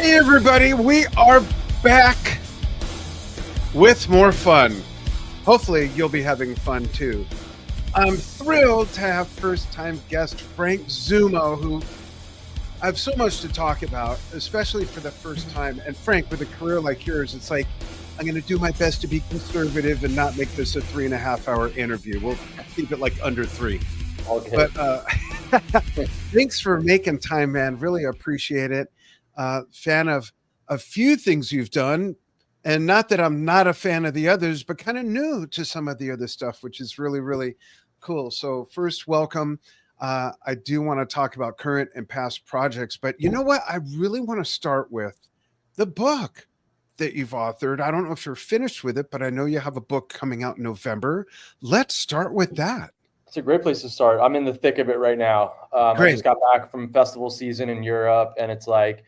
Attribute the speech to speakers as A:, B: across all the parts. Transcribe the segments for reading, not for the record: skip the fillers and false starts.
A: Hey everybody, we are back with more fun. Hopefully you'll be having fun too. I'm thrilled to have first-time guest Frank Zummo, who I have so much to talk about, especially for the first time. And Frank, with a career like yours, it's like I'm going to do my best to be conservative and not make this a 3.5-hour interview. We'll keep it like under 3.
B: Okay.
A: But thanks for making time, man. Really appreciate it. Fan of a few things you've done, and not that I'm not a fan of the others, but kind of new to some of the other stuff, which is really, really cool. So first, welcome. I do want to talk about current and past projects, but you know what? I really want to start with the book that you've authored. I don't know if you're finished with it, but I know you have a book coming out in November. Let's start with that.
B: It's a great place to start. I'm in the thick of it right now. I
A: Great.
B: just got back from festival season in Europe, and it's like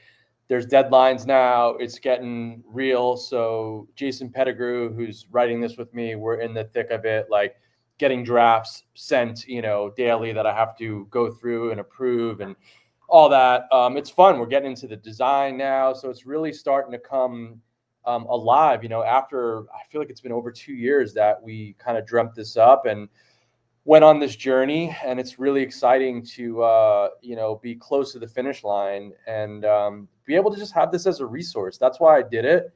B: there's deadlines now. It's getting real. So Jason Pettigrew, who's writing this with me, we're in the thick of it, like getting drafts sent, daily that I have to go through and approve and all that. It's fun. We're getting into the design now. So it's really starting to come alive, after I feel like it's been over 2 years that we kind of dreamt this up and went on this journey, and it's really exciting to be close to the finish line and be able to just have this as a resource. That's why I did it.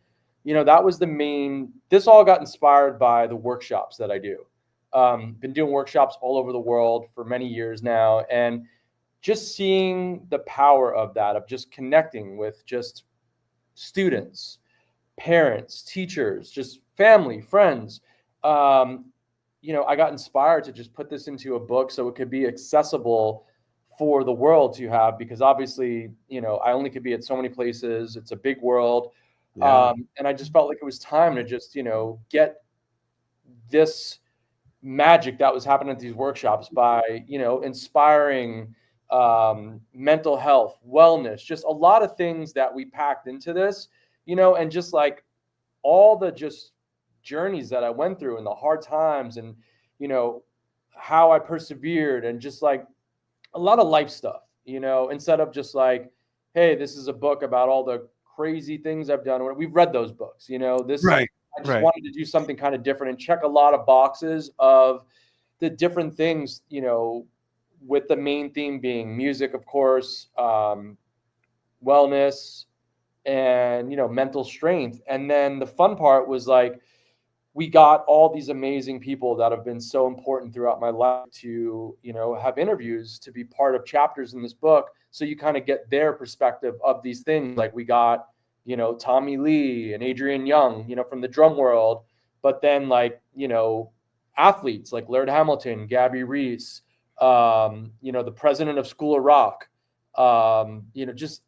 B: That was this all got inspired by the workshops that I do. Been doing workshops all over the world for many years now, and just seeing the power of that, of just connecting with just students, parents, teachers, just family, friends. I got inspired to just put this into a book so it could be accessible for the world to have, because obviously, I only could be at so many places. It's a big world.
A: Yeah.
B: And I just felt like it was time to just, get this magic that was happening at these workshops by, inspiring mental health, wellness, just a lot of things that we packed into this, and just like all the just journeys that I went through and the hard times and, how I persevered and just like a lot of life stuff, instead of just like, hey, this is a book about all the crazy things I've done. We've read those books,
A: Right.
B: I just wanted to do something kind of different and check a lot of boxes of the different things, with the main theme being music, of course, wellness, and mental strength. And then the fun part was like, we got all these amazing people that have been so important throughout my life to have interviews to be part of chapters in this book, so you kind of get their perspective of these things. Like we got Tommy Lee and Adrian Young from the drum world, but then like athletes like Laird Hamilton, Gabby Reese, the president of School of Rock, just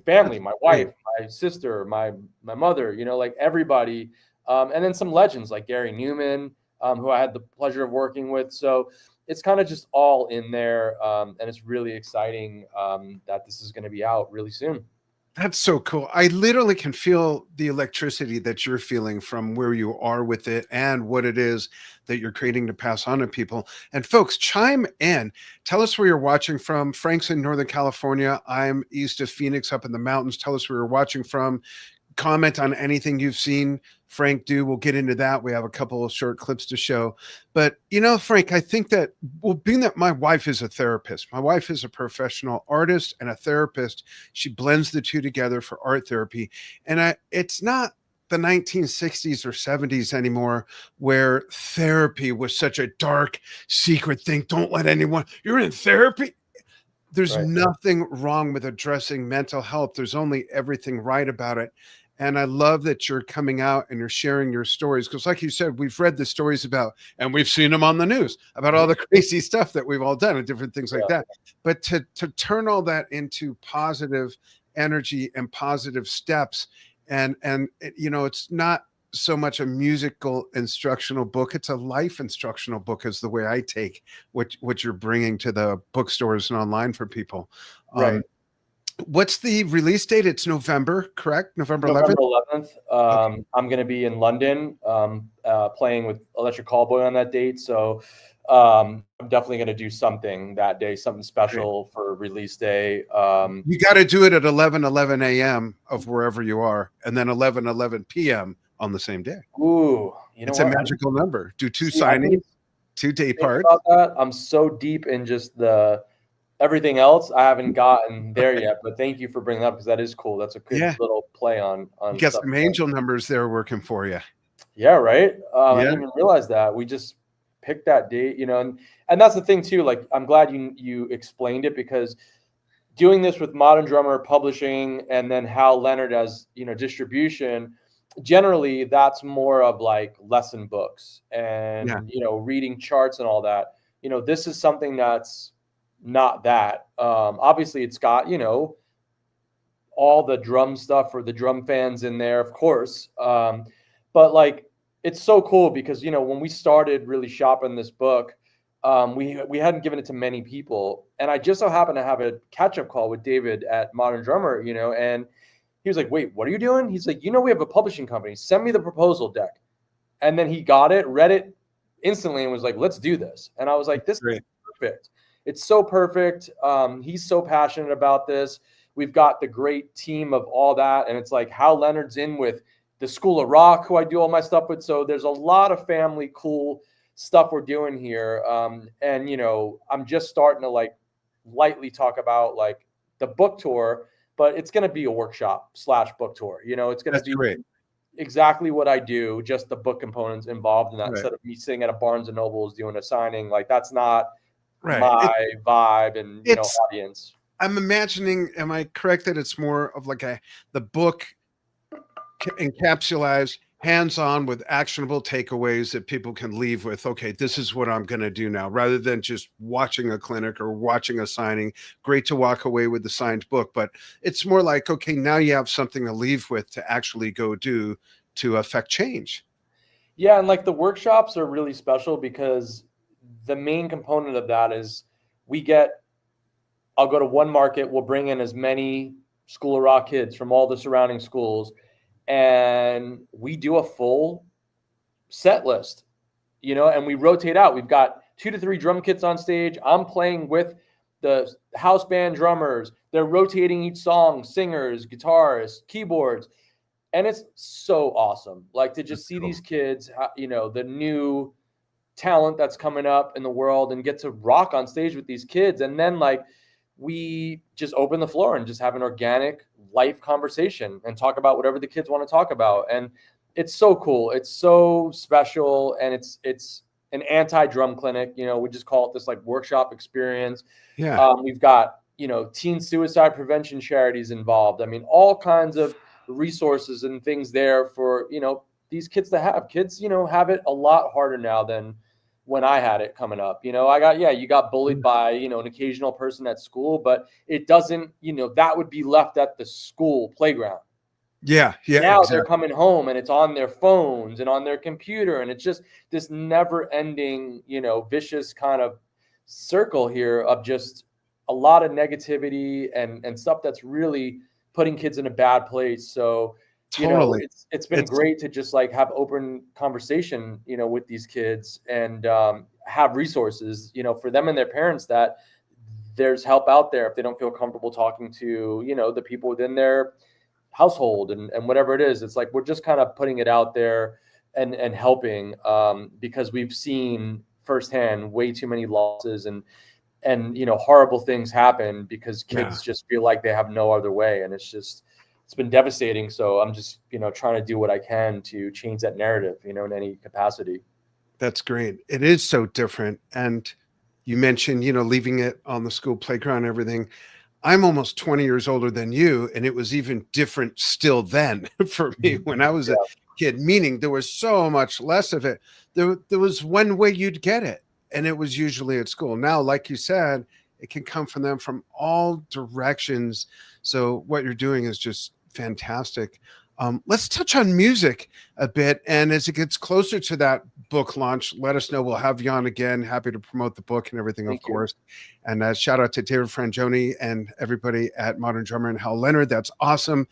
B: family, my wife, my sister, my mother, like everybody, and then some legends like Gary Newman, who I had the pleasure of working with. So it's kind of just all in there, and it's really exciting that this is going to be out really soon.
A: That's so cool. I literally can feel the electricity that you're feeling from where you are with it and what it is that you're creating to pass on to people. And folks, chime in. Tell us where you're watching from. Frank's in Northern California. I'm east of Phoenix up in the mountains. Tell us where you're watching from. Comment on anything you've seen Frank do. We'll get into that. We have a couple of short clips to show. But, Frank, I think that, being that my wife is a therapist, my wife is a professional artist and a therapist. She blends the two together for art therapy. And it's not the 1960s or 70s anymore, where therapy was such a dark, secret thing. Don't let anyone, you're in therapy. There's
B: Right.
A: nothing wrong with addressing mental health. There's only everything right about it. And I love that you're coming out and you're sharing your stories, because like you said, we've read the stories about, and we've seen them on the news about all the crazy stuff that we've all done and different things like that. But to turn all that into positive energy and positive steps, and it's not so much a musical instructional book, it's a life instructional book, is the way I take what you're bringing to the bookstores and online for people.
B: Right.
A: What's the release date? It's November, correct? November
B: November
A: 11th?
B: 11th.
A: Okay,
B: I'm going to be in London, playing with Electric Callboy on that date. So I'm definitely going to do something that day, something
A: great.
B: special for release day.
A: You got to do it at 11:11 a.m. of wherever you are, and then 11:11 p.m. on the same day.
B: Ooh, you know
A: It's a
B: what?
A: magical number. Do two
B: See, I didn't even
A: signings, 2 day
B: think
A: parts.
B: about that. I'm so deep in just the everything else. I haven't gotten there yet, but thank you for bringing that up because that is cool. That's a good
A: Yeah,
B: little play on
A: you got
B: stuff.
A: some angel numbers there working for you.
B: Yeah, right. I
A: Yeah,
B: didn't even realize that. We just picked that date, and that's the thing too. Like, I'm glad you explained it because doing this with Modern Drummer Publishing and then Hal Leonard as distribution, generally that's more of like lesson books
A: yeah,
B: and reading charts and all that. This is something that's not that. Obviously, it's got all the drum stuff for the drum fans in there, of course. But like, it's so cool because when we started really shopping this book, we hadn't given it to many people, and I just so happened to have a catch up call with David at Modern Drummer, and he was like, "Wait, what are you doing?" He's like, we have a publishing company. Send me the proposal deck." And then he got it, read it instantly, and was like, "Let's do this." And I was like, "This is
A: great.
B: perfect. It's so perfect." He's so passionate about this. We've got the great team of all that, and it's like Hal Leonard's in with the School of Rock, who I do all my stuff with. So there's a lot of family cool stuff we're doing here. And I'm just starting to like lightly talk about like the book tour, but it's going to be a workshop slash book tour. It's going to
A: That's
B: be
A: great.
B: exactly what I do, just the book components involved in that
A: Right,
B: instead of me sitting at a Barnes and Nobles doing a signing. Like, that's not
A: right.
B: my vibe and
A: It's.
B: audience.
A: I'm imagining. Am I correct that it's more of like the book encapsulates hands-on with actionable takeaways that people can leave with, okay, this is what I'm going to do now, rather than just watching a clinic or watching a signing. Great to walk away with the signed book, but it's more like, okay, now you have something to leave with to actually go do to affect change.
B: Yeah, and like the workshops are really special because the main component of that is we get I'll go to one market, we'll bring in as many School of Rock kids from all the surrounding schools, and we do a full set list, and we rotate out. We've got 2 to 3 drum kits on stage. I'm playing with the house band drummers. They're rotating each song, singers, guitarists, keyboards, and it's so awesome. Like, to
A: That's
B: just see
A: cool.
B: these kids, the new talent that's coming up in the world and get to rock on stage with these kids. And then like we just open the floor and just have an organic life conversation and talk about whatever the kids want to talk about. And it's so cool. It's so special. And it's an anti-drum clinic. We just call it this like workshop experience.
A: Yeah.
B: We've got, teen suicide prevention charities involved. I mean, all kinds of resources and things there for, these kids to have. Kids, have it a lot harder now than when I had it coming up. You got bullied by, an occasional person at school, but it doesn't, that would be left at the school playground.
A: Yeah, yeah,
B: Now they're
A: exactly.
B: coming home and it's on their phones and on their computer. And it's just this never ending, vicious kind of circle here of just a lot of negativity and stuff that's really putting kids in a bad place. So,
A: Totally.
B: it's been
A: It's
B: great to just like have open conversation, with these kids and have resources, for them and their parents, that there's help out there if they don't feel comfortable talking to, the people within their household and whatever it is. It's like we're just kind of putting it out there and helping, because we've seen firsthand way too many losses and horrible things happen because
A: yeah.
B: kids just feel like they have no other way, and it's been devastating. So I'm just trying to do what I can to change that narrative, in any capacity.
A: That's great. It is so different. And you mentioned, leaving it on the school playground and everything. I'm almost 20 years older than you, and it was even different still then for me when I was a
B: Yeah.
A: kid, meaning there was so much less of it. There was one way you'd get it, and it was usually at school. Now, like you said, it can come from them from all directions. So what you're doing is just fantastic. Let's touch on music a bit. And as it gets closer to that book launch, let us know. We'll have you on again. Happy to promote the book and everything, of
B: Thank you.
A: course. And shout out to David Frangioni and everybody at Modern Drummer and Hal Leonard. That's awesome.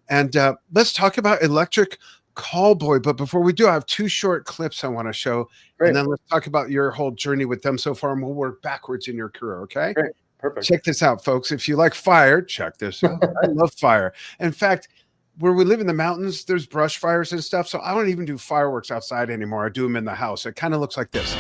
A: And let's talk about Electric Callboy. But before we do, I have two short clips I want to show.
B: Great.
A: And then let's talk about your whole journey with them so far. And we'll work backwards in your career. Okay.
B: Great. Perfect.
A: Check this out, folks. If you like fire, check this out. I love fire. In fact, where we live in the mountains, there's brush fires and stuff. So I don't even do fireworks outside anymore. I do them in the house. It kind of looks like this.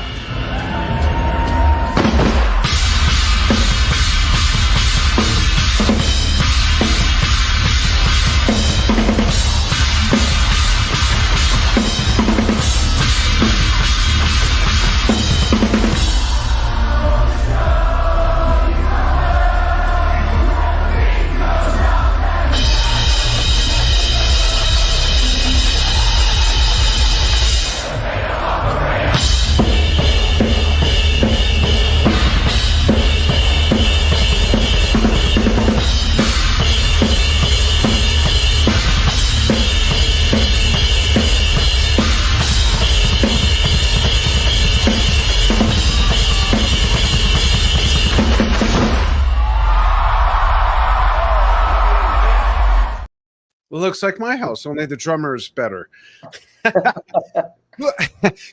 A: Looks like my house, only the drummer is better.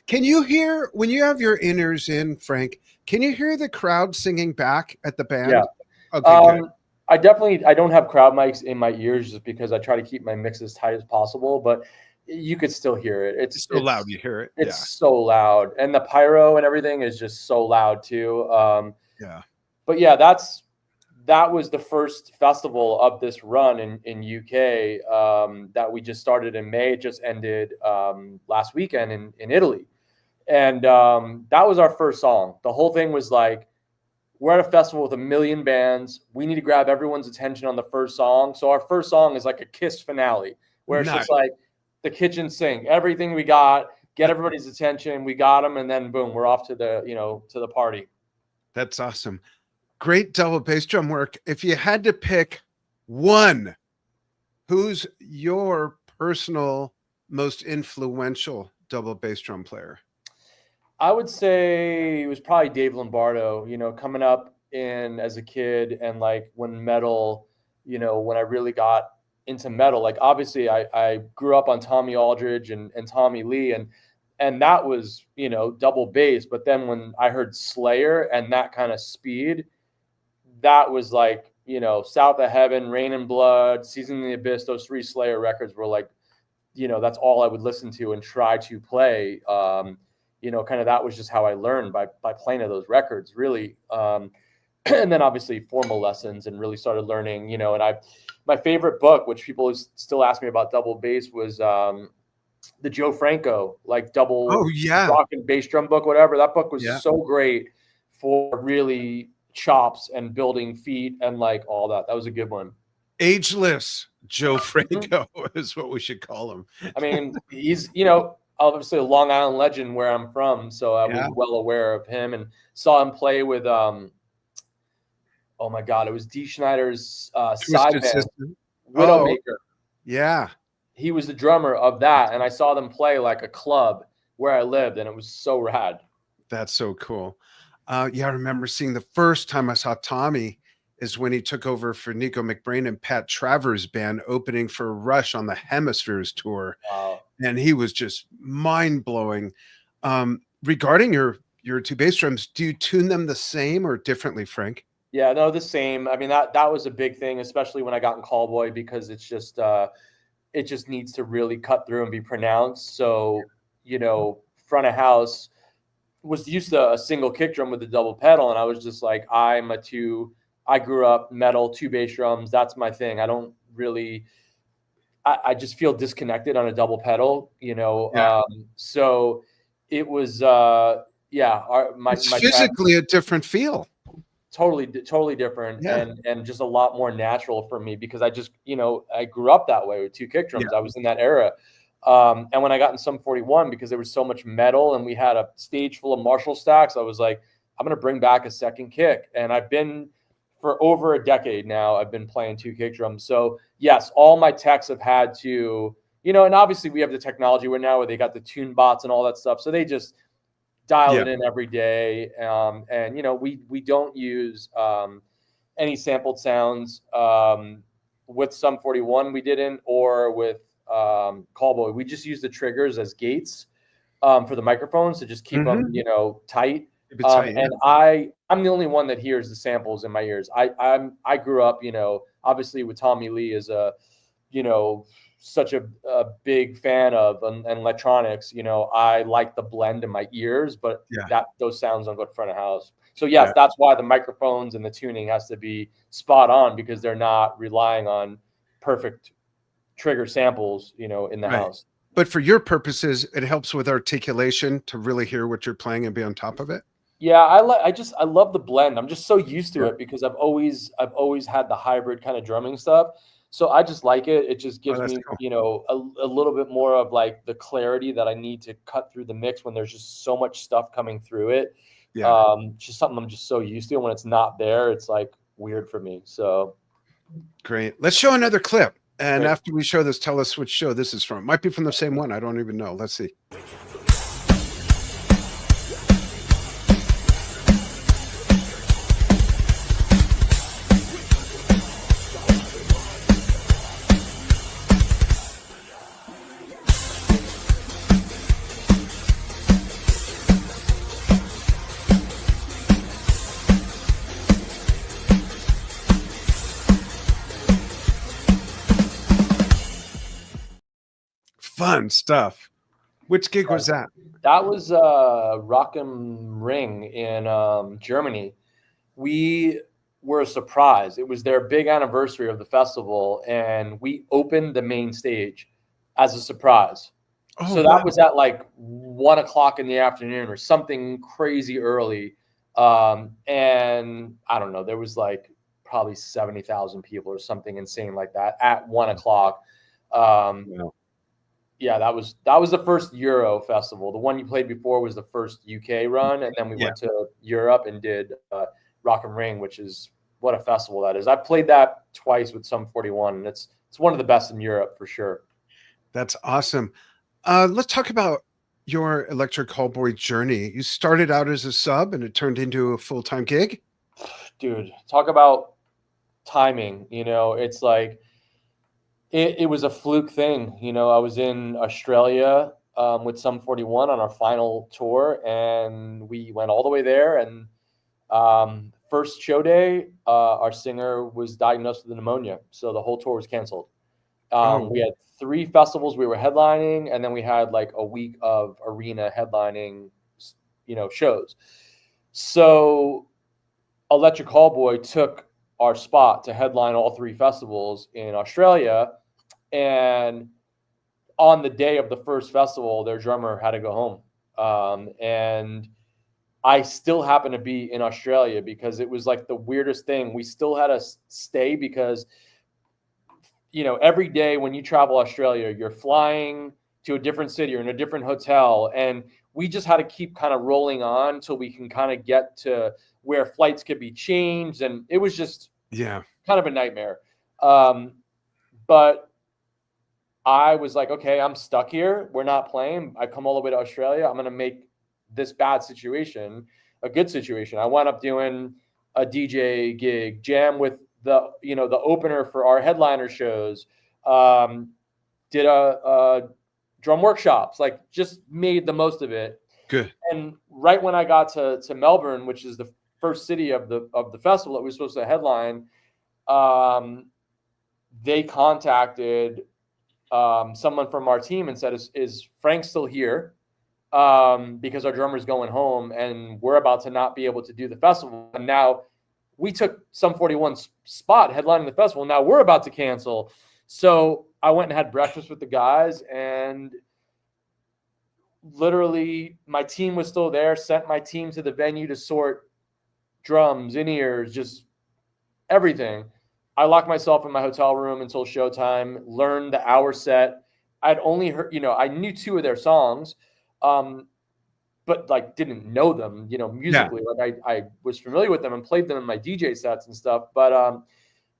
A: Can you hear, when you have your inners in, Frank, can you hear the crowd singing back at the band?
B: Yeah.
A: Okay, good.
B: I don't have crowd mics in my ears just because I try to keep my mix as tight as possible, but you could still hear it. It's
A: so loud, you hear it.
B: It's so loud. And the pyro and everything is just so loud too.
A: Yeah.
B: But yeah, that was the first festival of this run in UK that we just started in May. It just ended last weekend in Italy. And that was our first song. The whole thing was like, we're at a festival with 1 million bands. We need to grab everyone's attention on the first song. So our first song is like a Kiss finale, where it's just like the kitchen sink, everything we got, get everybody's attention. We got them. And then boom, we're off to the party.
A: That's awesome. Great double bass drum work. If you had to pick one, who's your personal most influential double bass drum player?
B: I would say it was probably Dave Lombardo, coming up in as a kid and like when metal, when I really got into metal, like obviously I grew up on Tommy Aldridge and Tommy Lee and that was, double bass. But then when I heard Slayer and that kind of speed, that was like, South of Heaven, Rain and Blood, Season in the Abyss, those 3 Slayer records were like, that's all I would listen to and try to play. Kind of that was just how I learned by playing those records, really. And then obviously formal lessons and really started learning, and my favorite book, which people still ask me about double bass, was the Joe Franco, like double rock and bass drum book, whatever. That book was so great for really chops and building feet and like all that. That was a good one.
A: Ageless Joe Franco is what we should call him.
B: I mean, he's, obviously a Long Island legend where I'm from. So I was well aware of him and saw him play with, oh my God, it was Dee Schneider's side band, Widowmaker.
A: Yeah.
B: He was the drummer of that. And I saw them play like a club where I lived and it was so rad.
A: That's so cool. I remember seeing the first time I saw Tommy is when he took over for Nico McBrain and Pat Travers' band opening for Rush on the Hemispheres tour.
B: Wow.
A: And he was just mind-blowing. Regarding your 2 bass drums, do you tune them the same or differently, Frank?
B: Yeah, no, the same. I mean, that was a big thing, especially when I got in Callboy, because it's just it just needs to really cut through and be pronounced. So, front of house was used to a single kick drum with a double pedal, and I was just like, I grew up metal, 2 bass drums. That's my thing. I don't really, I just feel disconnected on a double pedal, so it was,
A: it's physically a different feel.
B: Totally different and just a lot more natural for me because I just, I grew up that way with 2 kick drums. I was in that era. And when I got in Sum 41, because there was so much metal and we had a stage full of Marshall stacks, I was like, I'm going to bring back a second kick. And I've been for over a decade now, I've been playing 2 kick drums. So yes, all my techs have had to and obviously we have the technology where they got the tune bots and all that stuff. So they just dial
A: Yeah.
B: it in every day. And, we don't use any sampled sounds with Sum 41. We didn't, or with Callboy. We just use the triggers as gates for the microphones to just keep them,
A: Mm-hmm.
B: tight.
A: Keep it tight. Yeah.
B: And I'm the only one that hears the samples in my ears. I grew up, obviously with Tommy Lee as such a big fan of and electronics. I like the blend in my ears, but
A: Yeah.
B: those sounds don't go to front of house. So yes,
A: Yeah.
B: that's why the microphones and the tuning has to be spot on, because they're not relying on perfect trigger samples, in the
A: Right.
B: house.
A: But for your purposes, it helps with articulation to really hear what you're playing and be on top of it.
B: Yeah, I love the blend. I'm just so used to
A: Yeah.
B: it because I've always had the hybrid kind of drumming stuff. So I just like it. It just
A: Oh,
B: gives
A: that's
B: me,
A: cool.
B: a little bit more of like the clarity that I need to cut through the mix when there's just so much stuff coming through it.
A: Yeah.
B: Just something I'm just so used to. When it's not there, it's like weird for me. So
A: Great. Let's show another clip. And
B: great.
A: after we show this, tell us which show this is from. Might be from the same one. I don't even know. Let's see. Fun stuff. Which gig was that?
B: That was Rock am Ring in Germany. We were a surprise. It was their big anniversary of the festival, and we opened the main stage as a surprise.
A: Oh,
B: So that
A: wow.
B: was at like 1 o'clock in the afternoon or something crazy early. And I don't know, there was like probably 70,000 people or something insane like that at 1 o'clock. Um,
A: Wow.
B: yeah, that was the first Euro festival. The one you played before was the first UK run, and then we
A: Yeah.
B: went to Europe and did Rock am Ring, which is what a festival that is. I played that twice with Sum 41, and it's one of the best in Europe for sure.
A: That's awesome. Let's talk about your Electric Callboy journey. You started out as a sub and it turned into a full-time gig.
B: Dude, talk about timing. It's like it was a fluke thing. I was in Australia with Sum 41 on our final tour, and we went all the way there. And first show day, our singer was diagnosed with pneumonia, so the whole tour was canceled.
A: Oh,
B: We had 3 festivals we were headlining, and then we had like a week of arena headlining, shows. So Electric Callboy took our spot to headline all 3 festivals in Australia. And on the day of the first festival, their drummer had to go home. And I still happened to be in Australia because it was like the weirdest thing. We still had to stay because, every day when you travel Australia, you're flying to a different city or in a different hotel. And we just had to keep kind of rolling on until we can kind of get to where flights could be changed. And it was just
A: yeah.
B: kind of a nightmare. But I was like, okay, I'm stuck here. We're not playing. I come all the way to Australia. I'm going to make this bad situation a good situation. I wound up doing a DJ gig, jam with the opener for our headliner shows. Did a drum workshops, like just made the most of it.
A: Good.
B: And right when I got to Melbourne, which is the first city of the festival that we were supposed to headline, they contacted someone from our team and said, is Frank still here? Because our drummer's going home and we're about to not be able to do the festival. And now we took Sum 41's spot headlining the festival. Now we're about to cancel. So I went and had breakfast with the guys, and literally my team was still there, sent my team to the venue to sort drums, in-ears, just everything. I locked myself in my hotel room until showtime, learned the hour set. I'd only heard, I knew 2 of their songs, but like didn't know them,
A: Yeah.
B: musically. Like I was familiar with them and played them in my DJ sets and stuff. But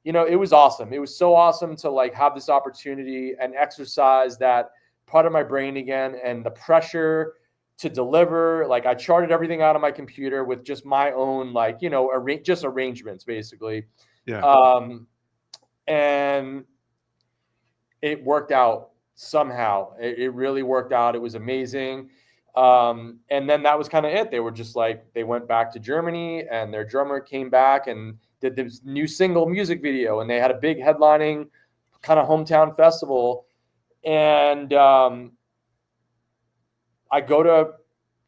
B: it was awesome. It was so awesome to like have this opportunity and exercise that part of my brain again, and the pressure to deliver. Like I charted everything out on my computer with just my own, like, just arrangements basically.
A: Yeah.
B: And it worked out somehow. It really worked out. It was amazing. And then that was kind of it. They were just like, they went back to Germany, and their drummer came back and did this new single music video, and they had a big headlining kind of hometown festival. And I go to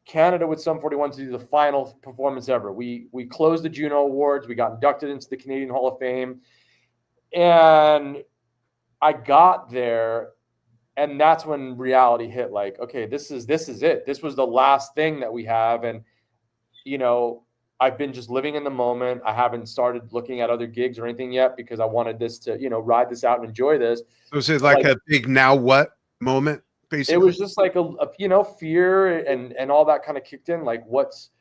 B: Canada with Sum 41 to do the final performance ever. We closed the Juno Awards. We got inducted into the Canadian Hall of Fame. And I got there, and that's when reality hit. Like, okay, this is it. This was the last thing that we have. And, I've been just living in the moment. I haven't started looking at other gigs or anything yet because I wanted this to, ride this out and enjoy this.
A: So is it like a big now what moment, basically?
B: It was just like a fear and all that kind of kicked in. Like, what's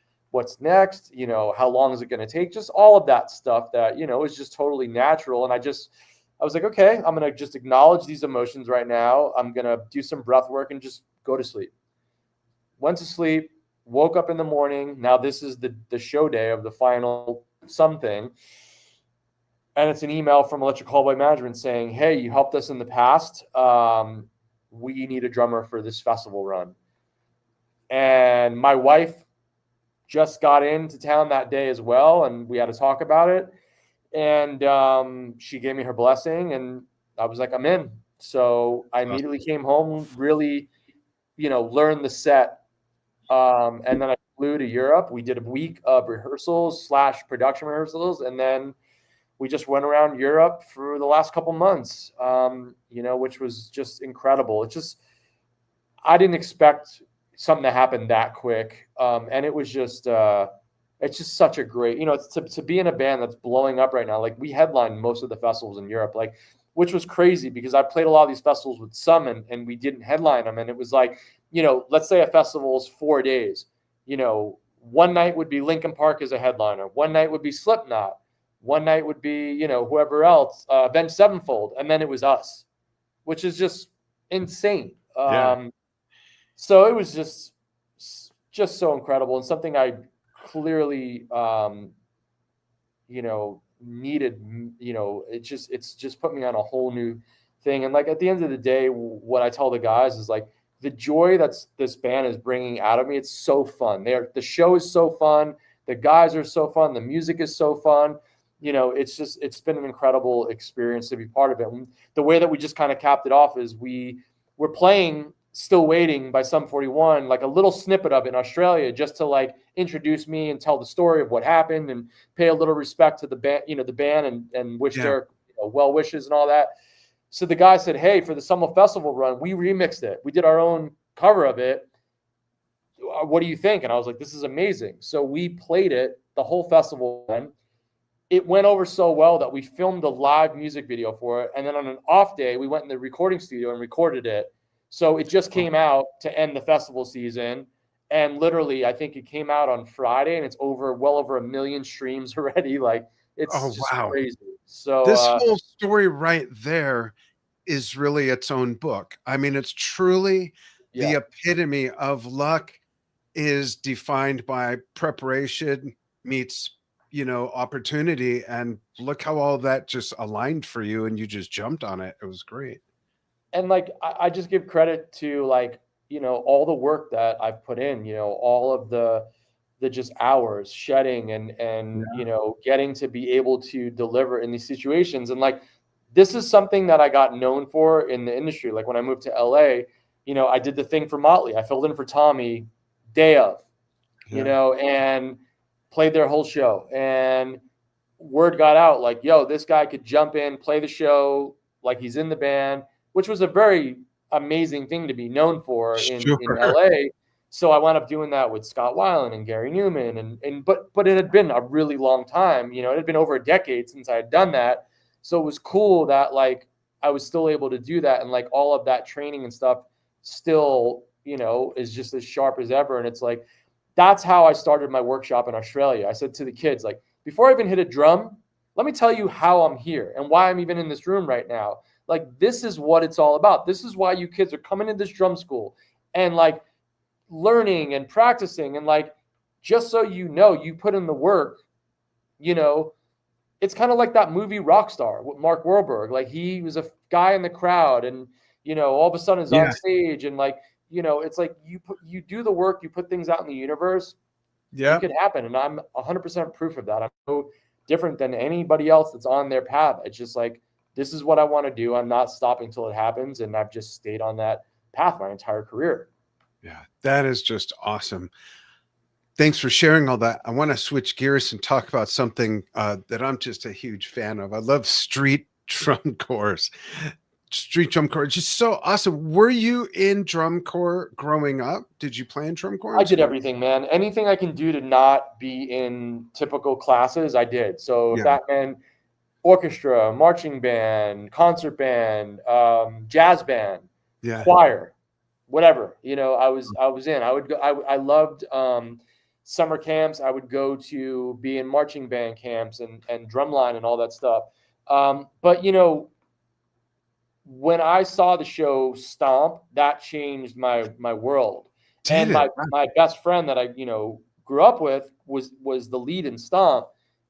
B: next? How long is it going to take? Just all of that stuff that, is just totally natural. And I was like, okay, I'm going to just acknowledge these emotions right now. I'm going to do some breath work and just go to sleep. Went to sleep, woke up in the morning. Now this is the show day of the final something. And it's an email from Electric Callboy management saying, hey, you helped us in the past. We need a drummer for this festival run. And my wife just got into town that day as well, and we had to talk about it. And she gave me her blessing, and I was like, I'm in. So I immediately came home, really, learned the set. And then I flew to Europe. We did a week of rehearsals / production rehearsals. And then we just went around Europe for the last couple months, which was just incredible. I didn't expect something to happen that quick. And it was just, it's just such a great, to be in a band that's blowing up right now. Like we headlined most of the festivals in Europe, like, which was crazy because I played a lot of these festivals with some and we didn't headline them. And it was like, let's say a festival is 4 days, one night would be Linkin Park as a headliner. One night would be Slipknot. One night would be, whoever else, Avenged Sevenfold. And then it was us, which is just insane.
A: Yeah.
B: So it was just so incredible, and something I clearly, needed. It's just put me on a whole new thing. And like at the end of the day, what I tell the guys is like the joy that's this band is bringing out of me. It's so fun. The show is so fun. The guys are so fun. The music is so fun. It's been an incredible experience to be part of it. And the way that we just kind of capped it off is we're playing Still Waiting by Sum 41, like a little snippet of it in Australia, just to like introduce me and tell the story of what happened and pay a little respect to the band, and wish their well wishes and all that. So the guy said, hey, for the Summer Festival run, we remixed it. We did our own cover of it. What do you think? And I was like, this is amazing. So we played it the whole festival run. It went over so well that we filmed a live music video for it. And then on an off day, we went in the recording studio and recorded it. So it just came out to end the festival season. And literally, I think it came out on Friday, and it's well over 1 million streams already. Like, it's just crazy. So
A: this whole story right there is really its own book. I mean, it's truly the epitome of luck is defined by preparation meets, opportunity. And look how all that just aligned for you, and you just jumped on it. It was great.
B: And like, I just give credit to like, all the work that I've put in, all of the just hours shedding and getting to be able to deliver in these situations. And like, this is something that I got known for in the industry. Like when I moved to LA, I did the thing for Motley. I filled in for Tommy day of, and played their whole show. And word got out like, yo, this guy could jump in, play the show like he's in the band, which was a very amazing thing to be known for in LA. So I wound up doing that with Scott Weiland and Gary Newman. But it had been a really long time, it had been over a decade since I had done that. So it was cool that like I was still able to do that. And like all of that training and stuff still, is just as sharp as ever. And it's like, that's how I started my workshop in Australia. I said to the kids, like, before I even hit a drum, let me tell you how I'm here and why I'm even in this room right now. Like, this is what it's all about. This is why you kids are coming to this drum school and like learning and practicing. And like, just so you know, you put in the work, you know, it's kind of like that movie Rockstar with Mark Wahlberg. Like, he was a guy in the crowd and, you know, all of a sudden is on
A: Yeah.
B: stage and like, you know, it's like you do the work, you put things out in the universe, it
A: Yeah.
B: could happen. And I'm 100% proof of that. I'm no different than anybody else that's on their path. It's just like, this is what I want to do. I'm not stopping till it happens. And I've just stayed on that path my entire career.
A: Yeah. That is just awesome. Thanks for sharing all that. I want to switch gears and talk about something that I'm just a huge fan of. I love street drum corps. Street drum corps, just so awesome. Were you in drum corps growing up? Did you play in drum corps
B: I
A: in
B: did
A: school?
B: everything, man. Anything I can do to not be in typical classes, I did. So if
A: Yeah.
B: that meant orchestra, marching band, concert band, jazz band,
A: Yeah.
B: choir, whatever, you know, I was in. I would go. I loved summer camps. I would go to be in marching band camps and drumline and all that stuff. But you know, when I saw the show Stomp, that changed my world.
A: Did
B: And
A: it?
B: my best friend that I, you know, grew up with was the lead in Stomp.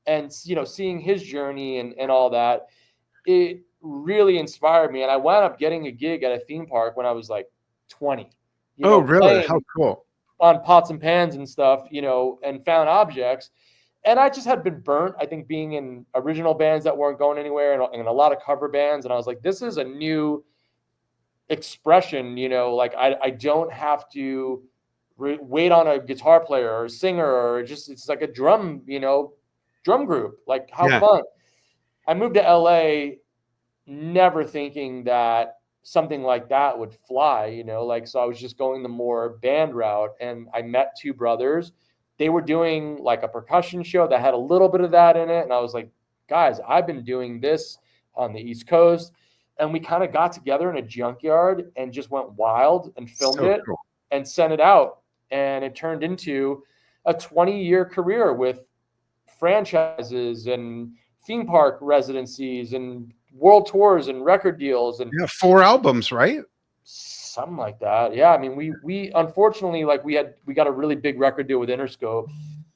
B: And you know, seeing his journey and all that, it really inspired me. And I wound up getting a gig at a theme park when I was like 20, you
A: Oh,
B: know,
A: really? How
B: playing
A: cool.
B: on pots and pans and stuff, you know, and found objects. And I just had been burnt, I think, being in original bands that weren't going anywhere and a lot of cover bands. And I was like, this is a new expression, you know, like I don't have to wait on a guitar player or a singer or just, it's like a drum, you know, drum group. Like, how
A: Yeah.
B: fun. I moved to LA never thinking that something like that would fly, you know, like, so I was just going the more band route and I met two brothers. They were doing like a percussion show that had a little bit of that in it. And I was like, guys, I've been doing this on the East Coast. And we kind of got together in a junkyard and just went wild and filmed
A: So
B: it
A: cool.
B: and sent it out. And it turned into a 20-year career with franchises and theme park residencies and world tours and record deals and
A: Yeah. 4 albums, right?
B: something like that. Yeah, I mean, we unfortunately, like, we got a really big record deal with Interscope,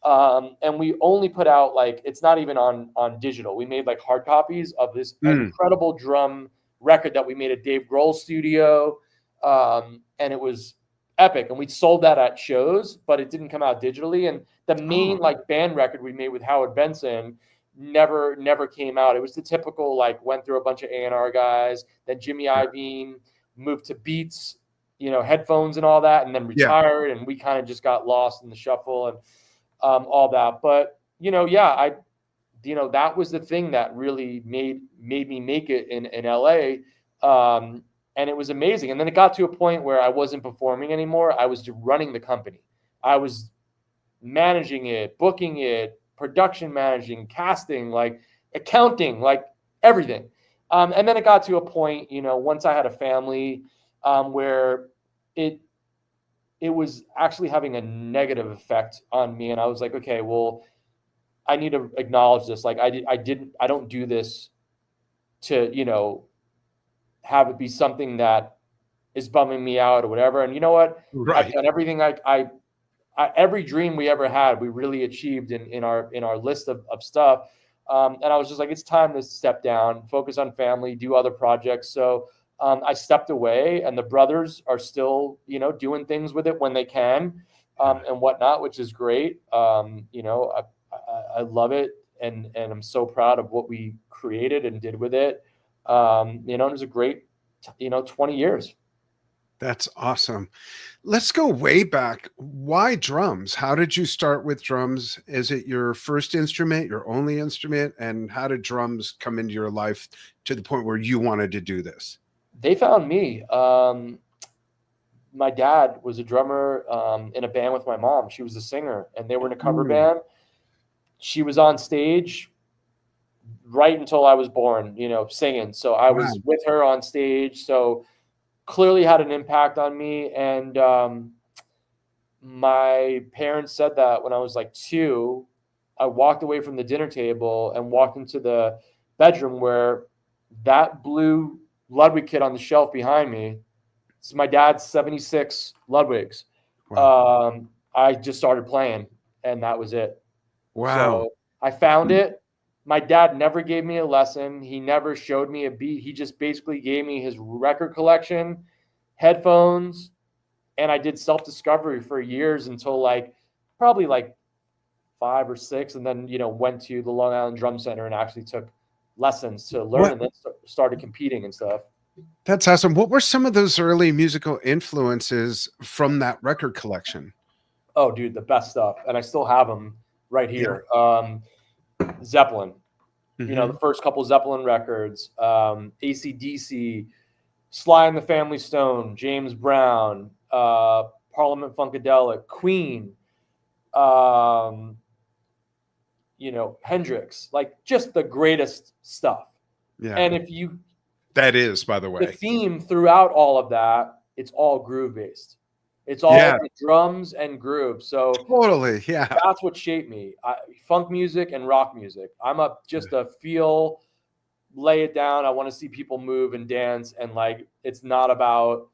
B: and we only put out, like, it's not even on digital. We made like hard copies of this
A: Mm.
B: incredible drum record that we made at Dave Grohl's studio, and it was epic. And we sold that at shows, but it didn't come out digitally. And the main
A: Oh,
B: like band record we made with Howard Benson never came out. It was the typical, like, went through a bunch of A&R guys, then Jimmy
A: yeah.
B: Iovine moved to Beats, you know, headphones and all that, and then
A: Yeah.
B: retired, and we kind of just got lost in the shuffle and all that. But you know, yeah, you know, that was the thing that really made me make it in LA, and it was amazing. And then it got to a point where I wasn't performing anymore. I was running the company. I was managing it, booking it, production managing, casting, like accounting, like everything. And then it got to a point, you know, once I had a family, where it it was actually having a negative effect on me, and I was like, okay, well, I need to acknowledge this. Like, I don't do this to, you know, have it be something that is bumming me out or whatever. And you know what? I've
A: Right.
B: done everything every dream we ever had, we really achieved in our list of stuff. And I was just like, it's time to step down, focus on family, do other projects. So I stepped away, and the brothers are still, you know, doing things with it when they can, and whatnot, which is great. You know, I love it, and I'm so proud of what we created and did with it. You know, it was a great, you know, 20 years.
A: That's awesome. Let's go way back. Why drums? How did you start with drums? Is it your first instrument, your only instrument? And how did drums come into your life to the point where you wanted to do this?
B: They found me. My dad was a drummer, in a band with my mom. She was a singer, and they were in a cover
A: Mm,
B: band. She was on stage right until I was born, you know, singing. So I
A: wow.
B: was with her on stage. So clearly had an impact on me. And my parents said that when I was like 2, I walked away from the dinner table and walked into the bedroom where that blue Ludwig kit on the shelf behind me, it's my dad's 76 Ludwigs.
A: Wow.
B: I just started playing, and that was it.
A: Wow.
B: So I found it. My dad never gave me a lesson. He never showed me a beat. He just basically gave me his record collection, headphones, and I did self-discovery for years until like probably like 5 or 6, and then went to the Long Island Drum Center and actually took lessons to learn,
A: What?
B: and then started competing and stuff.
A: That's awesome. What were some of those early musical influences from that record collection?
B: Oh, dude, the best stuff, and I still have them right
A: Yeah.
B: here. Zeppelin,
A: Hmm.
B: the first couple Zeppelin records, AC/DC, Sly and the Family Stone, James Brown, Parliament Funkadelic, Queen, um, Hendrix, like just the greatest stuff.
A: Yeah.
B: And if you
A: That is, by the
B: the
A: way.
B: theme throughout all of that, it's all groove based. It's all
A: Yeah.
B: the drums and groove. So
A: Totally. Yeah.
B: that's what shaped me. Funk music and rock music. I'm just a feel, lay it down. I want to see people move and dance. And like, it's not about,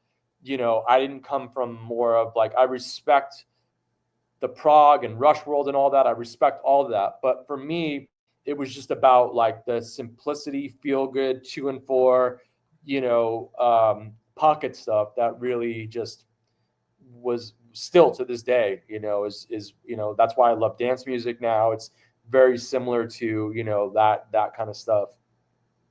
B: I didn't come from more of like, I respect the prog and Rush World and all that. I respect all of that. But for me, it was just about like the simplicity, feel good, 2 and 4, pocket stuff that really just was still to this day, is that's why I love dance music now. It's very similar to, that kind of stuff.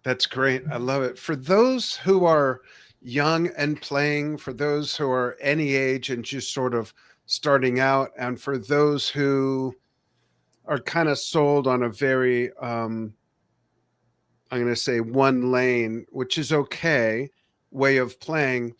A: That's great. I love it. For those who are young and playing, for those who are any age and just sort of starting out, and for those who are kind of sold on a very, I'm going to say one lane, which is okay, way of playing,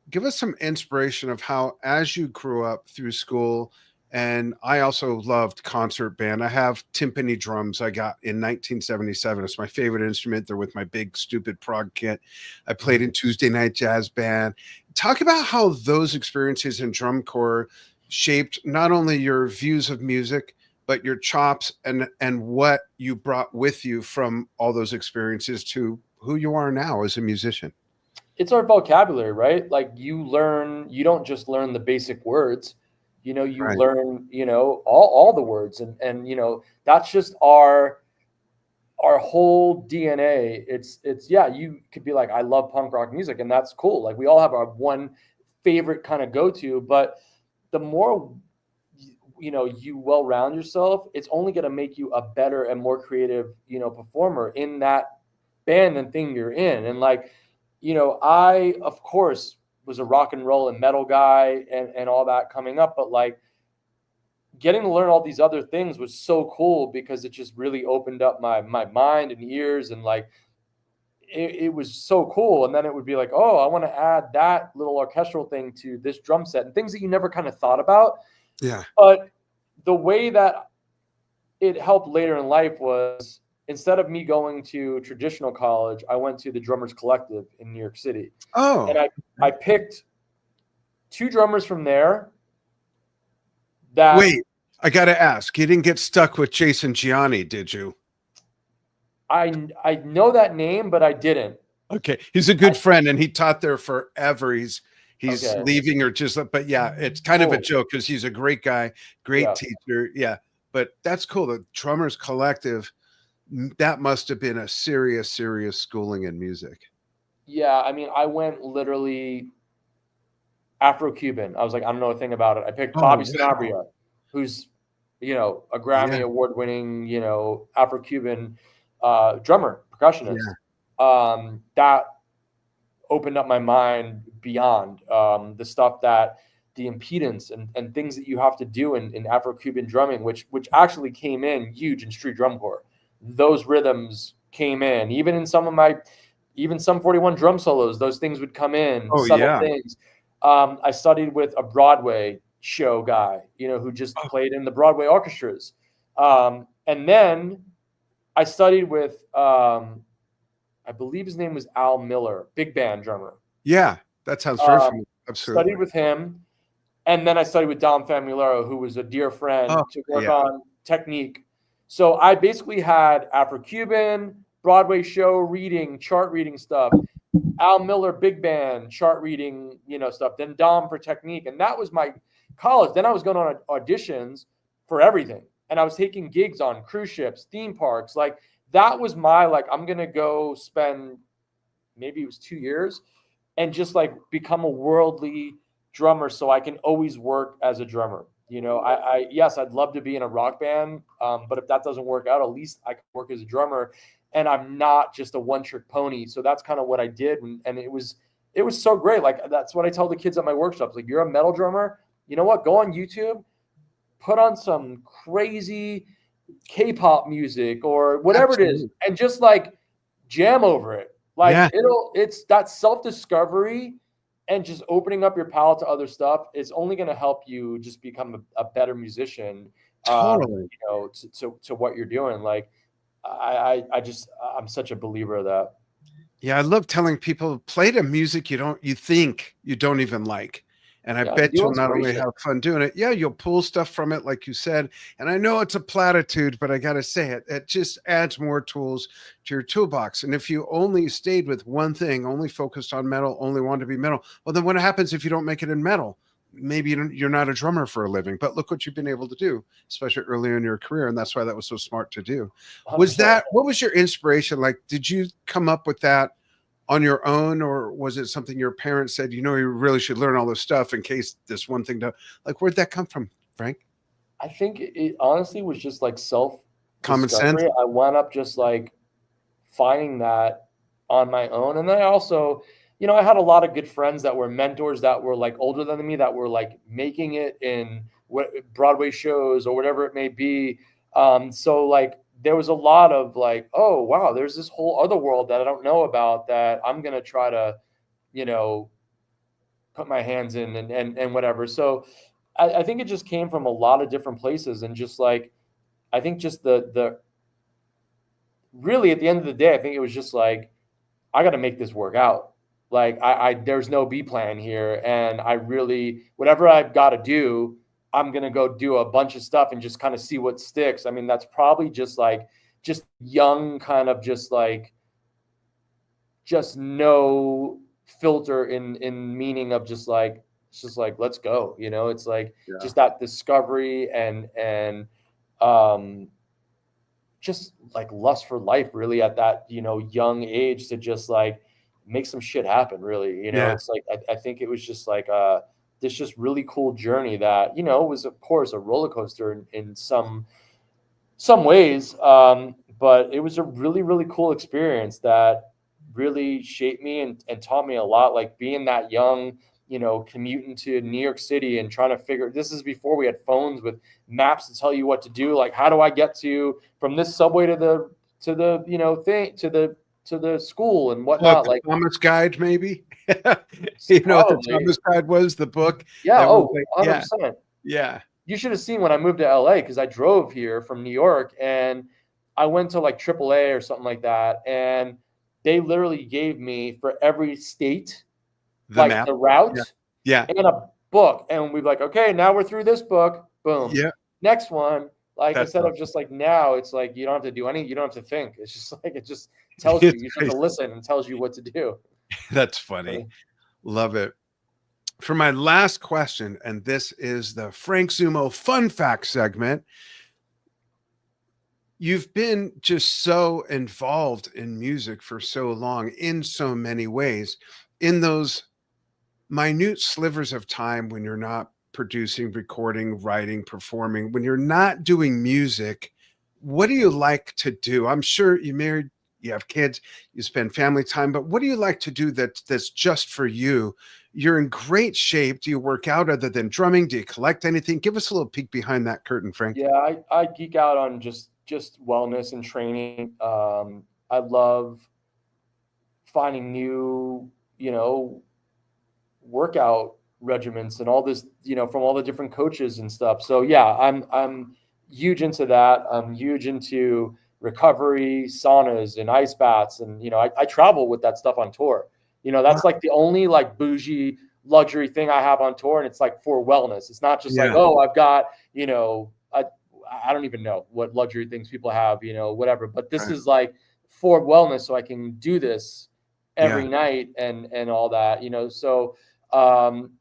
A: give us some inspiration of how, as you grew up through school, and I also loved concert band. I have timpani drums I got in 1977. It's my favorite instrument. They're with my big, stupid prog kit. I played in Tuesday Night Jazz Band. Talk about how those experiences in drum corps shaped not only your views of music, but your chops and what you brought with you from all those experiences to who you are now as a musician.
B: It's our vocabulary, right? Like you don't just learn the basic words, you
A: Right.
B: learn, all the words, and that's just our whole DNA. It's yeah, you could be like, I love punk rock music, and that's cool. Like we all have our one favorite kind of go-to, but the more you well round yourself, it's only going to make you a better and more creative, performer in that band and thing you're in. And like, I of course was a rock and roll and metal guy and all that coming up, but like getting to learn all these other things was so cool because it just really opened up my mind and ears, and like it was so cool. And then it would be like, oh, I want to add that little orchestral thing to this drum set, and things that you never kind of thought about.
A: Yeah.
B: But the way that it helped later in life was, instead of me going to traditional college, I went to the Drummers Collective in New York City. And
A: Oh,
B: I picked 2 drummers from there that
A: wait. I got to ask. You didn't get stuck with Jason Gianni, did you?
B: I know that name, but I didn't.
A: Okay. He's a
B: I,
A: good friend and he taught there forever. He's
B: okay,
A: leaving or just, but yeah, it's kind of a
B: cool.
A: joke because he's a great guy, great
B: Yeah.
A: teacher. Yeah. But that's cool. The Drummers Collective, that must have been a serious, serious schooling in music.
B: Yeah. I mean, I went literally Afro-Cuban. I was like, I don't know a thing about it. I picked
A: Oh,
B: Bobby
A: wow.
B: Sanabria, who's, a
A: Yeah.
B: Grammy award-winning, Afro-Cuban drummer, percussionist.
A: Yeah.
B: That opened up my mind beyond the stuff that the impedance and things that you have to do in Afro-Cuban drumming, which actually came in huge in street drum corps. Those rhythms came in, even in even some 41 drum solos, those things would come in,
A: Oh,
B: subtle
A: yeah.
B: things. I studied with a Broadway show guy, who just
A: Oh,
B: played in the Broadway orchestras. And then I studied with, I believe his name was Al Miller, big band drummer.
A: yeah. That sounds very
B: Um,
A: familiar.
B: Studied
A: Absolutely.
B: with him. And then I studied with Dom Famularo, who was a dear
A: Oh,
B: friend, to work
A: yeah.
B: on technique. So I basically had Afro-Cuban, Broadway show reading, chart reading stuff, Al Miller big band, chart reading, stuff, then Dom for technique. And that was my college. Then I was going on auditions for everything. And I was taking gigs on cruise ships, theme parks. Like that was my, like, I'm going to go spend, maybe it was 2 years, and just like become a worldly drummer so I can always work as a drummer. Yes, I'd love to be in a rock band, but if that doesn't work out, at least I can work as a drummer, and I'm not just a one-trick pony. So that's kind of what I did, and it was so great. Like that's what I tell the kids at my workshops. Like, you're a metal drummer, you know what? Go on YouTube, put on some crazy K-pop music or whatever it is,
A: Absolutely.
B: and just like jam over it. Like
A: Yeah,
B: it's that self-discovery and just opening up your palette to other stuff is only going to help you just become a better musician.
A: totally.
B: To what you're doing. Like I'm such a believer of that.
A: Yeah, I love telling people play the music you think you don't even like. And I
B: Yeah,
A: bet
B: new
A: you'll not only
B: inspiration.
A: have fun doing it, yeah, you'll pull stuff from it, like you said. And I know it's a platitude, but I got to say it, it just adds more tools to your toolbox. And if you only stayed with one thing, only focused on metal, only wanted to be metal, well, then what happens if you don't make it in metal? Maybe you're not a drummer for a living, but look what you've been able to do, especially earlier in your career. And that's why that was so smart to do. Was
B: 100%.
A: that, what was your inspiration? Like, did you come up with that on your own, or was it something your parents said, you really should learn all this stuff in case this one thing does? Like, where'd that come from, Frank?
B: I think it honestly was just like self
A: Common sense?
B: discovery. I wound up just like finding that on my own. And then I also, I had a lot of good friends that were mentors that were like older than me, that were like making it in Broadway shows or whatever it may be. So like there was a lot of like, oh wow, there's this whole other world that I don't know about that I'm gonna try to, you know, put my hands in and whatever. So I think it just came from a lot of different places, and just like I think just the really at the end of the day, I think it was just like I got to make this work out. Like there's no B plan here, and I really whatever I've got to do, I'm gonna go do a bunch of stuff and just kind of see what sticks. I mean, that's probably just young, kind of just like just no filter in meaning of just like it's just like let's go. It's like
A: Yeah.
B: just that discovery um just like lust for life really at that young age to just like make some shit happen really.
A: Yeah.
B: It's like I think it was just like this just really cool journey that was of course a roller coaster in some ways, but it was a really really cool experience that really shaped me and taught me a lot, like being that young, commuting to New York City and trying to figure, this is before we had phones with maps to tell you what to do, like how do I get to from this subway to the thing to the school and
A: What,
B: whatnot,
A: the
B: like
A: Thomas Guide, maybe? You know what the
B: probably.
A: Thomas Guide was? The book
B: Yeah,
A: that was
B: oh,
A: like, yeah,
B: 100%.
A: yeah.
B: You should have seen when I moved to LA, because I drove here from New York and I went to like AAA or something like that. And they literally gave me for every state,
A: The
B: like
A: map.
B: the
A: Yeah.
B: route
A: Yeah.
B: and a book. And we'd be like, okay, now we're through this book. Boom.
A: Yeah.
B: Next one. Like
A: That's
B: instead of
A: awesome.
B: just like now, it's like you don't have to do any, you don't have to think. It's just like it just tells you.
A: It's
B: You just have to
A: crazy.
B: listen and tells you what to do.
A: That's funny. Love it. For my last question, and this is the Frank Zummo fun fact segment. You've been just so involved in music for so long in so many ways. In those minute slivers of time when you're not producing, recording, writing, performing, when you're not doing music, what do you like to do? I'm sure you married, you have kids, you spend family time, but what do you like to do that's just for you? You're in great shape. Do you work out other than drumming? Do you collect anything? Give us a little peek behind that curtain, Frank.
B: Yeah, I geek out on just wellness and training. I love finding new, workout regiments and all this, from all the different coaches and stuff. So yeah, I'm huge into that. I'm huge into recovery, saunas and ice baths, and I travel with that stuff on tour.
A: Wow.
B: That's like the only like bougie luxury thing I have on tour, and it's like for wellness. It's not just like,
A: Yeah.
B: oh, I've got I I don't even know what luxury things people have, whatever. But this
A: Right.
B: is like for wellness, so I can do this
A: Yeah.
B: every night and all that, So um,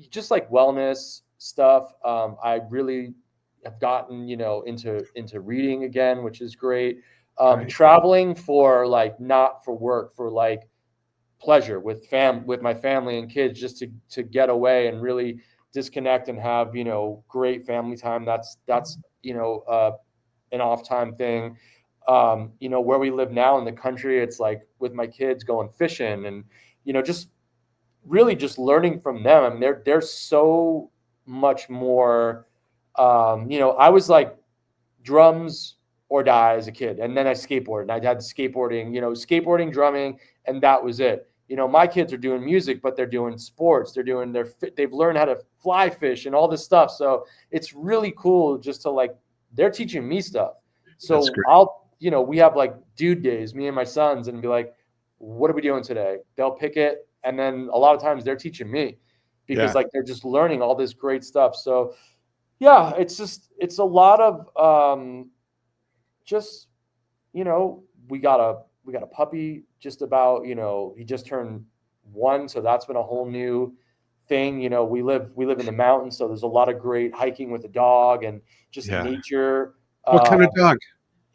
B: just like wellness stuff, I really have gotten, into reading again, which is great.
A: Right.
B: Traveling for like not for work, for like pleasure with my family and kids, just to get away and really disconnect and have great family time. That's an off time thing. Where we live now in the country, it's like with my kids going fishing and just really just learning from them. I mean, they're so much more. I was like drums or die as a kid, and then I skateboarded. And I had skateboarding, skateboarding, drumming, and that was it. My kids are doing music, but they're doing sports. They've learned how to fly fish and all this stuff. So it's really cool just to like they're teaching me stuff.
A: That's
B: So
A: great.
B: we have like dude days, me and my sons, and be like, what are we doing today? They'll pick it, and then a lot of times they're teaching me because
A: Yeah.
B: like they're just learning all this great stuff. So yeah, it's a lot of just we got a puppy just about, he just turned 1, so that's been a whole new thing. We live in the mountains, so there's a lot of great hiking with the dog and just
A: Yeah.
B: nature.
A: What
B: uh,
A: kind of dog?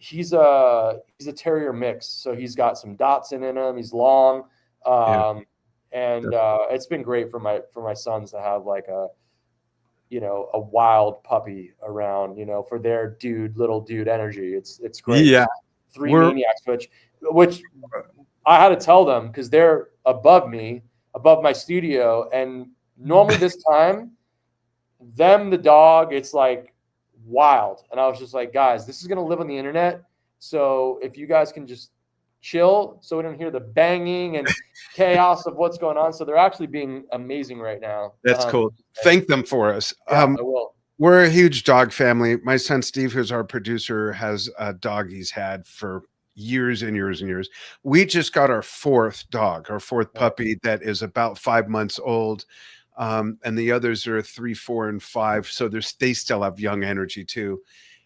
B: he's a terrier mix, so he's got some Dotson in him. He's long.
A: Yeah.
B: And it's been great for my sons to have like a wild puppy around, for their little dude energy. It's great.
A: Yeah.
B: Three
A: We're
B: maniacs, which I had to tell them because they're above me, above my studio, and normally this time, the dog, it's like wild, and I was just like, guys, this is gonna live on the internet, so if you guys can just chill, so we don't hear the banging and chaos of what's going on. So they're actually being amazing right now.
A: That's cool. Thank them for us.
B: Yeah, I will.
A: We're a huge dog family. My son Steve, who's our producer, has a dog he's had for years and years and years. We just got our fourth dog, our fourth puppy that is about 5 months old. And the others are 3, 4, and 5. So they still have young energy too.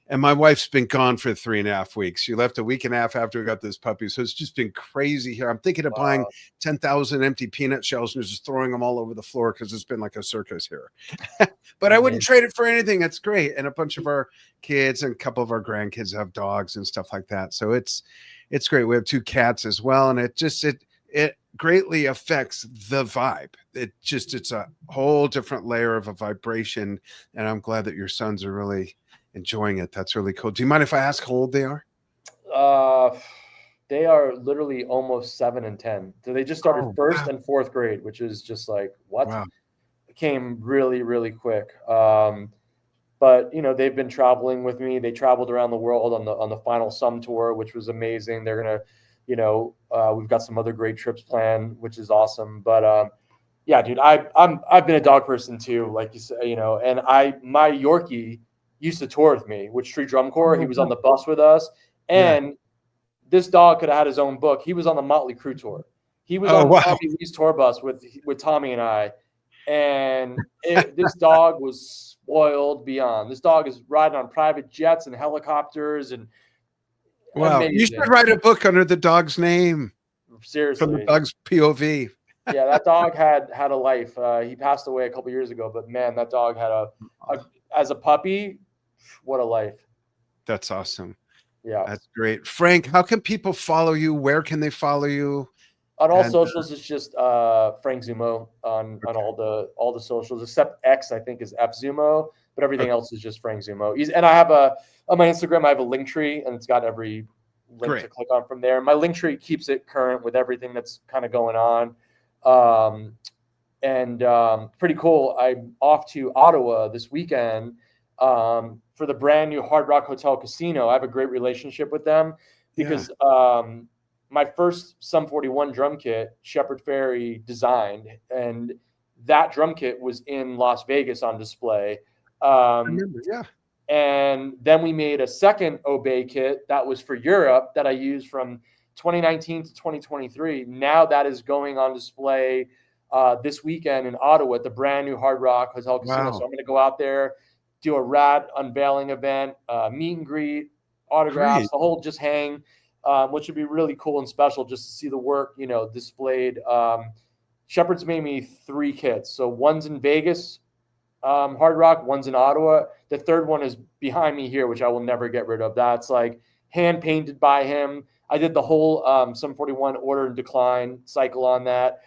A: And my wife's been gone for 3.5 weeks. She left a week and a half after we got this puppy. So it's just been crazy here. I'm thinking of buying 10,000 empty peanut shells and just throwing them all over the floor because it's been like a circus here. But I wouldn't trade it for anything. That's great. And a bunch of our kids and a couple of our grandkids have dogs and stuff like that. So it's great. We have 2 cats as well. And it greatly affects the vibe. It's a whole different layer of a vibration. And I'm glad that your sons are really enjoying it. That's really cool. Do you mind if I ask how old they are?
B: They are literally almost 7 and 10. So they just started first and fourth grade, which is just like what?
A: Wow.
B: It came really, really quick. But they've been traveling with me. They traveled around the world on the final Sum tour, which was amazing. They're gonna, we've got some other great trips planned, which is awesome. But yeah, dude, I've been a dog person too, like you said, and my Yorkie used to tour with me with Street Drum Corps. He was on the bus with us, and this dog could have had his own book. He was on the Motley Crue tour. He was on Tommy Lee's tour bus with Tommy and I, and this dog was spoiled beyond. This dog is riding on private jets and helicopters and
A: wow.
B: amazing.
A: You should write a book under the dog's name.
B: Seriously,
A: from the dog's POV.
B: Yeah, that dog had a life. He passed away a couple years ago, but man, that dog had as a puppy, what a life.
A: That's awesome.
B: Yeah,
A: that's great. Frank, how can people follow you? Where can they follow you?
B: On all socials, it's just Frank Zummo on all the socials, except X, I think, is F Zummo, but everything else is just Frank Zummo. And I have on my Instagram, I have a link tree, and it's got every link to click on from there. My link tree keeps it current with everything that's kind of going on. Pretty cool. I'm off to Ottawa this weekend for the brand new Hard Rock Hotel Casino. I have a great relationship with them because my first Sum 41 drum kit, Shepard Fairey designed, and that drum kit was in Las Vegas on display.
A: I remember, yeah.
B: And then we made a second Obey kit that was for Europe that I used from 2019 to 2023. Now that is going on display this weekend in Ottawa at the brand new Hard Rock Hotel Casino.
A: Wow.
B: So I'm going to go out there, do a rad unveiling event, meet and greet, autographs,
A: Great.
B: the whole just hang, which would be really cool and special just to see the work, displayed. Shepard's made me 3 kits. So one's in Vegas, Hard Rock, one's in Ottawa. The third one is behind me here, which I will never get rid of. That's like hand painted by him. I did the whole 741 order and decline cycle on that.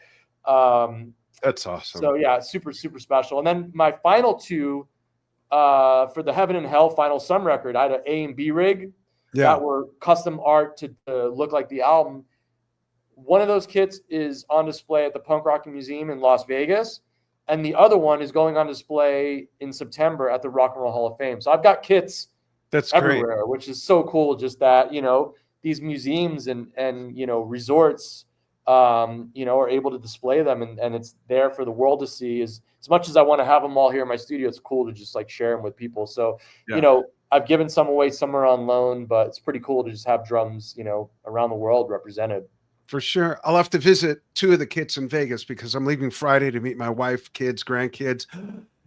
A: That's awesome.
B: So yeah, super, super special. And then my final 2 for the Heaven and Hell final Sum record, I had an A and B rig that were custom art to look like the album. One of those kits is on display at the Punk Rock Museum in Las Vegas, and the other one is going on display in September at the Rock and Roll Hall of Fame. So I've got kits everywhere, which is so cool. Just that, these museums and resorts, are able to display them, and it's there for the world to see. As much as I want to have them all here in my studio, it's cool to just like share them with people. So, I've given some away, some are on loan, but it's pretty cool to just have drums, around the world represented.
A: For sure. I'll have to visit 2 of the kits in Vegas because I'm leaving Friday to meet my wife, kids, grandkids,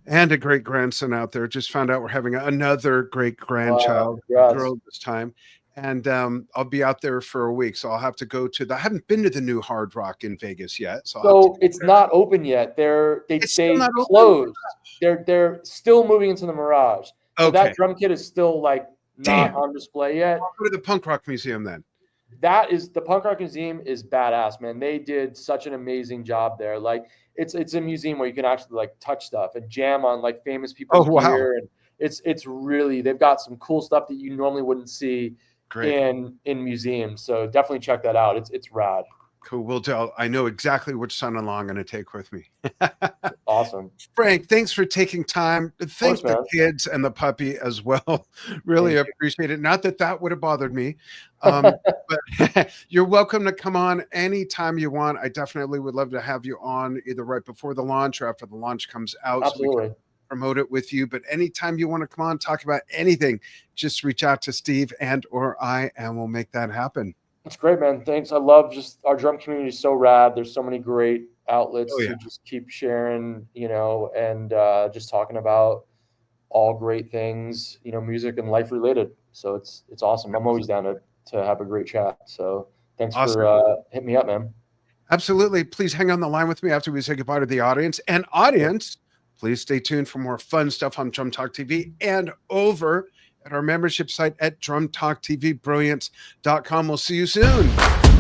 A: and a great grandson out there. Just found out we're having another great grandchild girl this time. And I'll be out there for a week. So I'll have to go to I haven't been to the new Hard Rock in Vegas yet.
B: So it's not open yet. They closed. They're still moving into the Mirage. So that drum kit is still like not on display yet.
A: I'll go to the Punk Rock Museum then.
B: The Punk Rock Museum is badass, man. They did such an amazing job there. Like it's a museum where you can actually like touch stuff and jam on like famous people's gear, and it's really, they've got some cool stuff that you normally wouldn't see in museums. So definitely check that out. It's rad.
A: Cool. Will do. I know exactly which son-in-law I'm going to take with me.
B: Awesome.
A: Frank, thanks for taking time. Thank the kids and the puppy as well. Really appreciate it. Not that would have bothered me. But you're welcome to come on anytime you want. I definitely would love to have you on either right before the launch or after the launch comes out.
B: Absolutely.
A: So we can promote it with you. But anytime you want to come on, talk about anything, just reach out to Steve and/or I, and we'll make that happen.
B: That's great, man. Thanks. I love just our drum community is so rad. There's so many great outlets to just keep sharing, and just talking about all great things, music and life related. So it's awesome. I'm always down to have a great chat. So thanks for hitting me up, man.
A: Absolutely. Please hang on the line with me after we say goodbye to the audience. And audience, please stay tuned for more fun stuff on Drum Talk TV and over at our membership site at drumtalktv.brilliance.com. We'll see you soon.